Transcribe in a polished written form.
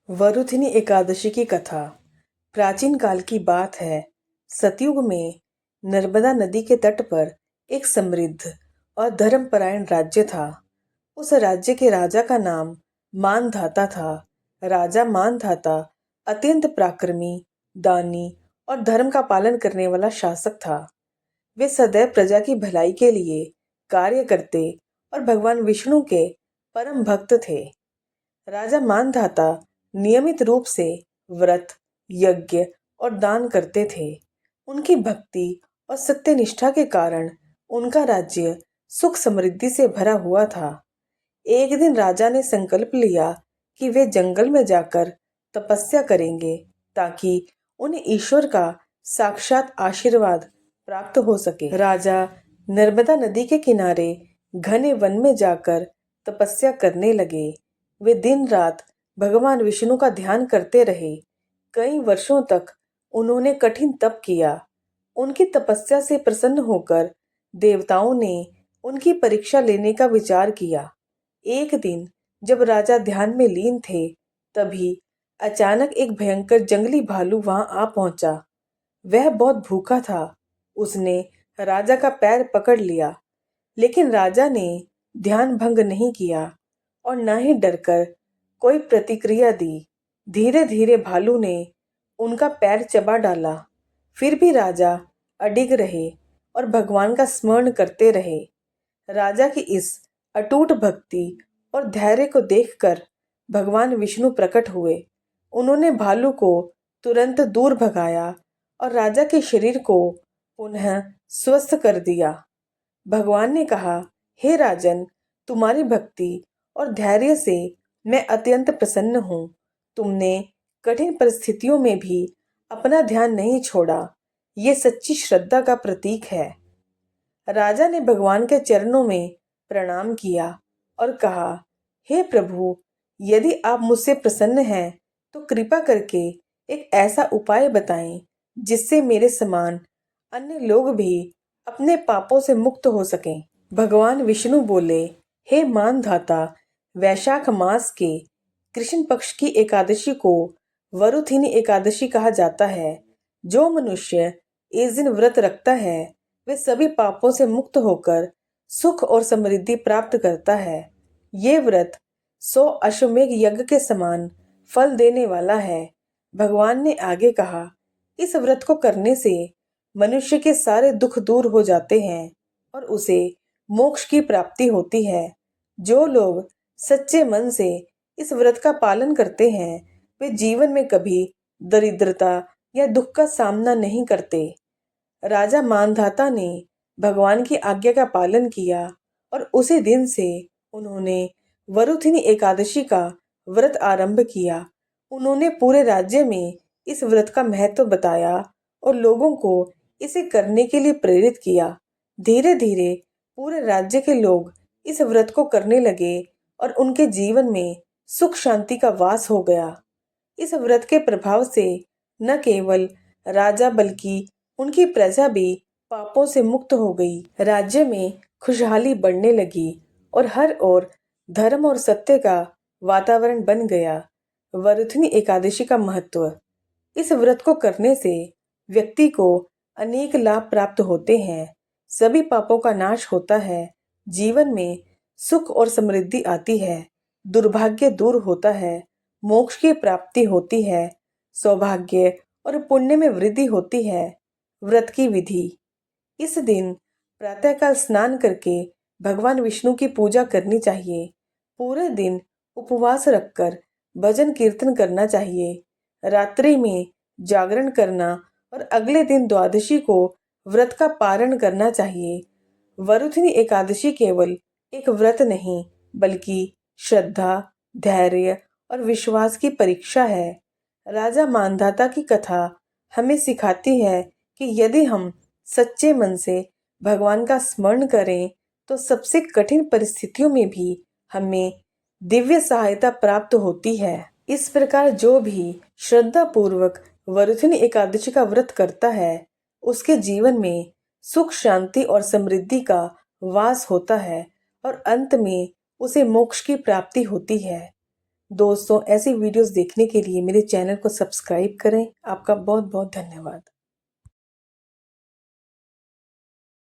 वरुथिनी एकादशी की कथा प्राचीन काल की बात है। सतयुग में नर्मदा नदी के तट पर एक समृद्ध और धर्मपरायण राज्य था। उस राज्य के राजा का नाम मानधाता था। राजा मानधाता अत्यंत पराक्रमी, दानी और धर्म का पालन करने वाला शासक था। वे सदैव प्रजा की भलाई के लिए कार्य करते और भगवान विष्णु के परम भक्त थे। राजा मानधाता नियमित रूप से व्रत, यज्ञ और दान करते थे। उनकी भक्ति और सत्यनिष्ठा के कारण उनका राज्य सुख समृद्धि से भरा हुआ था। एक दिन राजा ने संकल्प लिया कि वे जंगल में जाकर तपस्या करेंगे ताकि उन्हें ईश्वर का साक्षात आशीर्वाद प्राप्त हो सके। राजा नर्मदा नदी के किनारे घने वन में जाकर तपस्या करने लगे। वे दिन रात भगवान विष्णु का ध्यान करते रहे। कई वर्षों तक उन्होंने कठिन तप किया। उनकी तपस्या से प्रसन्न होकर देवताओं ने उनकी परीक्षा लेने का विचार किया। एक दिन जब राजा ध्यान में लीन थे, तभी अचानक एक भयंकर जंगली भालू वहां आ पहुंचा। वह बहुत भूखा था। उसने राजा का पैर पकड़ लिया, लेकिन राजा ने ध्यान भंग नहीं किया और न ही डरकर कोई प्रतिक्रिया दी। धीरे धीरे भालू ने उनका पैर चबा डाला। फिर भी राजा अडिग रहे और भगवान का स्मरण करते रहे। राजा की इस अटूट भक्ति और धैर्य को देखकर भगवान विष्णु प्रकट हुए। उन्होंने भालू को तुरंत दूर भगाया और राजा के शरीर को पुनः स्वस्थ कर दिया। भगवान ने कहा, हे राजन, तुम्हारी भक्ति और धैर्य से मैं अत्यंत प्रसन्न हूँ। तुमने कठिन परिस्थितियों में भी अपना ध्यान नहीं छोड़ा। ये सच्ची श्रद्धा का प्रतीक है। राजा ने भगवान के चरणों में प्रणाम किया और कहा, हे प्रभु, यदि आप मुझसे प्रसन्न हैं तो कृपा करके एक ऐसा उपाय बताएं जिससे मेरे समान अन्य लोग भी अपने पापों से मुक्त हो सकें। भगवान विष्णु बोले, हे मानधाता, वैशाख मास के कृष्ण पक्ष की एकादशी को वरुथिनी एकादशी कहा जाता है। जो मनुष्य इस दिन व्रत रखता है, वे सभी पापों से मुक्त होकर सुख और समृद्धि प्राप्त करता है। ये व्रत 100 अश्वमेघ यज्ञ के समान फल देने वाला है। भगवान ने आगे कहा, इस व्रत को करने से मनुष्य के सारे दुख दूर हो जाते हैं और उसे मोक्ष की प्राप्ति होती है। जो लोग सच्चे मन से इस व्रत का पालन करते हैं, वे जीवन में कभी दरिद्रता या दुख का सामना नहीं करते। राजा मानधाता ने भगवान की आज्ञा का पालन किया और उसी दिन से उन्होंने वरुथिनी एकादशी का व्रत आरंभ किया। उन्होंने पूरे राज्य में इस व्रत का महत्व बताया और लोगों को इसे करने के लिए प्रेरित किया। धीरे धीरे पूरे राज्य के लोग इस व्रत को करने लगे और उनके जीवन में सुख शांति का वास हो गया। इस व्रत के प्रभाव से न केवल राजा बल्कि उनकी प्रजा भी पापों से मुक्त हो गई। राज्य में खुशहाली बढ़ने लगी और हर ओर धर्म और सत्य का वातावरण बन गया। वरुथिनी एकादशी का महत्व। इस व्रत को करने से व्यक्ति को अनेक लाभ प्राप्त होते हैं। सभी पापों का नाश होता है। जीवन में सुख और समृद्धि आती है। दुर्भाग्य दूर होता है। मोक्ष की प्राप्ति होती है। सौभाग्य और पुण्य में वृद्धि होती है। व्रत की विधि। इस दिन प्रातःकाल स्नान करके भगवान विष्णु की पूजा करनी चाहिए। पूरे दिन उपवास रखकर भजन कीर्तन करना चाहिए। रात्रि में जागरण करना और अगले दिन द्वादशी को व्रत का पारण करना चाहिए। वरुथिनी एकादशी केवल एक व्रत नहीं, बल्कि श्रद्धा, धैर्य और विश्वास की परीक्षा है। राजा मानधाता की कथा हमें सिखाती है कि यदि हम सच्चे मन से भगवान का स्मरण करें तो सबसे कठिन परिस्थितियों में भी हमें दिव्य सहायता प्राप्त होती है। इस प्रकार जो भी श्रद्धा पूर्वक वरुथिनी एकादशी का व्रत करता है, उसके जीवन में सुख, शांति और समृद्धि का वास होता है और अंत में उसे मोक्ष की प्राप्ति होती है। दोस्तों, ऐसी वीडियोस देखने के लिए मेरे चैनल को सब्सक्राइब करें। आपका बहुत बहुत धन्यवाद।